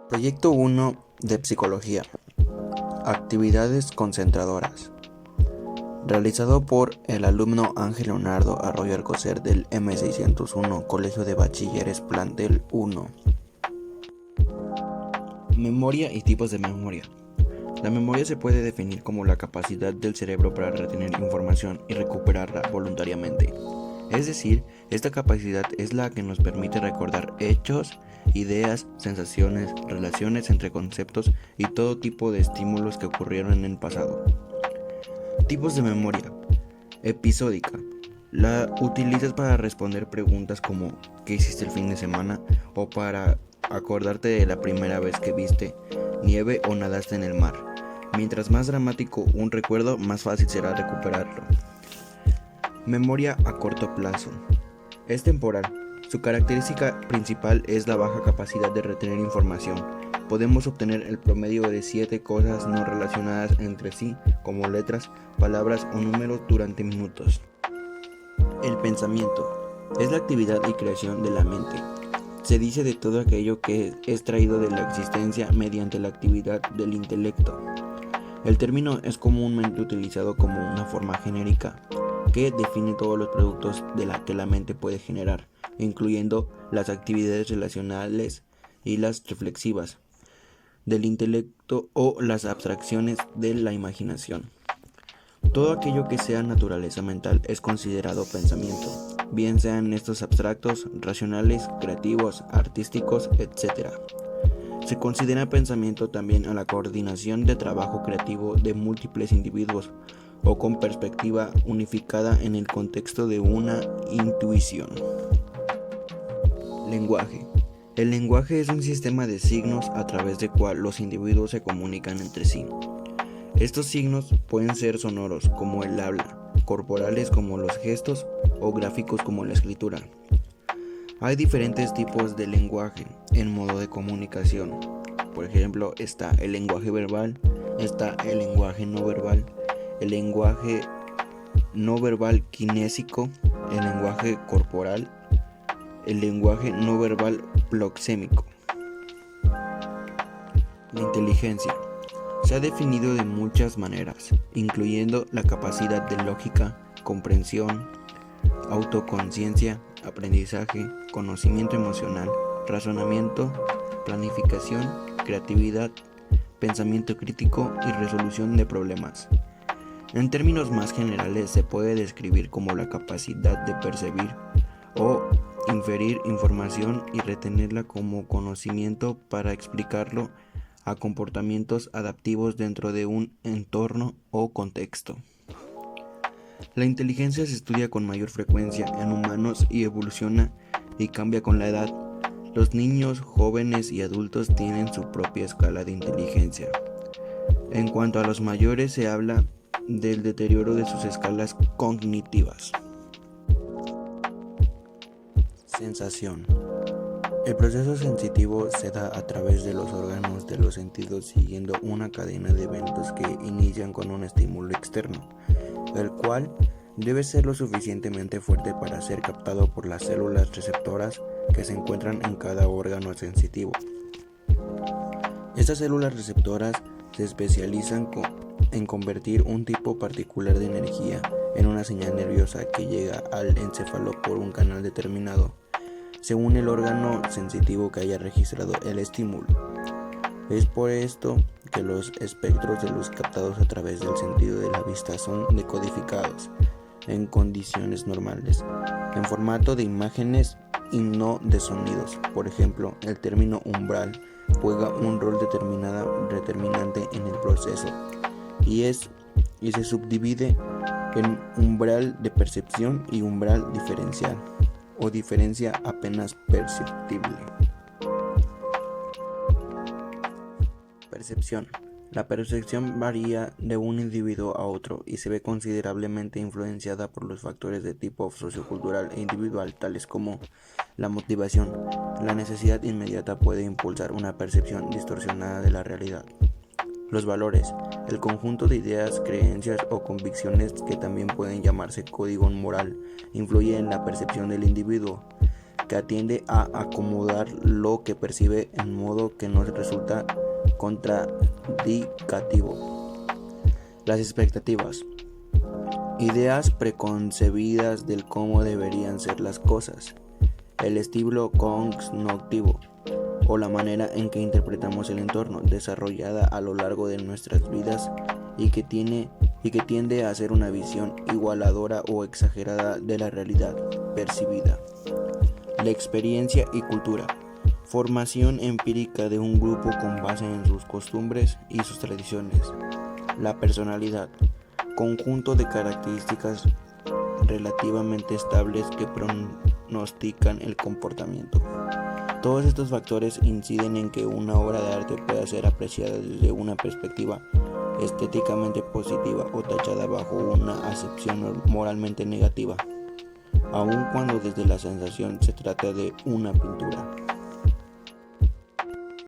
Proyecto 1 de Psicología. Actividades concentradoras. Realizado por el alumno Ángel Leonardo Arroyo Alcocer del M601, Colegio de Bachilleres Plantel 1. Memoria y tipos de memoria. La memoria se puede definir como la capacidad del cerebro para retener información y recuperarla voluntariamente. Es decir, esta capacidad es la que nos permite recordar hechos, ideas, sensaciones, relaciones entre conceptos y todo tipo de estímulos que ocurrieron en el pasado. Tipos de memoria. Episódica. La utilizas para responder preguntas como ¿qué hiciste el fin de semana? O para acordarte de la primera vez que viste nieve o nadaste en el mar. Mientras más dramático un recuerdo, más fácil será recuperarlo. Memoria a corto plazo. Es temporal. Su característica principal es la baja capacidad de retener información. Podemos obtener el promedio de 7 cosas no relacionadas entre sí, como letras, palabras o números durante minutos. El pensamiento. Es la actividad y creación de la mente. Se dice de todo aquello que es traído de la existencia mediante la actividad del intelecto. El término es comúnmente utilizado como una forma genérica que define todos los productos de la que la mente puede generar, incluyendo las actividades relacionales y las reflexivas del intelecto o las abstracciones de la imaginación. Todo aquello que sea naturaleza mental es considerado pensamiento, bien sean estos abstractos, racionales, creativos, artísticos, etc. Se considera pensamiento también a la coordinación de trabajo creativo de múltiples individuos o con perspectiva unificada en el contexto de una intuición. Lenguaje. El lenguaje es un sistema de signos a través del cual los individuos se comunican entre sí. Estos signos pueden ser sonoros como el habla, corporales como los gestos o gráficos como la escritura. Hay diferentes tipos de lenguaje en modo de comunicación. Por ejemplo, está el lenguaje verbal, está el lenguaje no verbal, el lenguaje no verbal kinésico, el lenguaje corporal, el lenguaje no verbal proxémico. La inteligencia se ha definido de muchas maneras, incluyendo la capacidad de lógica, comprensión, autoconciencia, aprendizaje, conocimiento emocional, razonamiento, planificación, creatividad, pensamiento crítico y resolución de problemas. En términos más generales se puede describir como la capacidad de percibir o inferir información y retenerla como conocimiento para explicarlo a comportamientos adaptivos dentro de un entorno o contexto. La inteligencia se estudia con mayor frecuencia en humanos y evoluciona y cambia con la edad. Los niños, jóvenes y adultos tienen su propia escala de inteligencia. En cuanto a los mayores, se habla del deterioro de sus escalas cognitivas. Sensación. El proceso sensitivo se da a través de los órganos de los sentidos siguiendo una cadena de eventos que inician con un estímulo externo, el cual debe ser lo suficientemente fuerte para ser captado por las células receptoras que se encuentran en cada órgano sensitivo. Estas células receptoras se especializan en convertir un tipo particular de energía en una señal nerviosa que llega al encéfalo por un canal determinado, según el órgano sensitivo que haya registrado el estímulo. Es por esto que los espectros de luz captados a través del sentido de la vista son decodificados en condiciones normales, en formato de imágenes y no de sonidos. Por ejemplo, el término umbral juega un rol determinante en el proceso y se subdivide en umbral de percepción y umbral diferencial o diferencia apenas perceptible. Percepción. La percepción varía de un individuo a otro y se ve considerablemente influenciada por los factores de tipo sociocultural e individual, tales como la motivación. La necesidad inmediata puede impulsar una percepción distorsionada de la realidad. Los valores. El conjunto de ideas, creencias o convicciones que también pueden llamarse código moral influye en la percepción del individuo. que atiende a acomodar lo que percibe en modo que nos resulta contradictivo. Las expectativas. Ideas preconcebidas del cómo deberían ser las cosas. El estilo cognitivo, o la manera en que interpretamos el entorno, desarrollada a lo largo de nuestras vidas y que tiende a ser una visión igualadora o exagerada de la realidad percibida. La experiencia y cultura. Formación empírica de un grupo con base en sus costumbres y sus tradiciones. La personalidad. Conjunto de características relativamente estables que pronostican el comportamiento. Todos estos factores inciden en que una obra de arte pueda ser apreciada desde una perspectiva estéticamente positiva o tachada bajo una acepción moralmente negativa, aun cuando desde la sensación se trata de una pintura.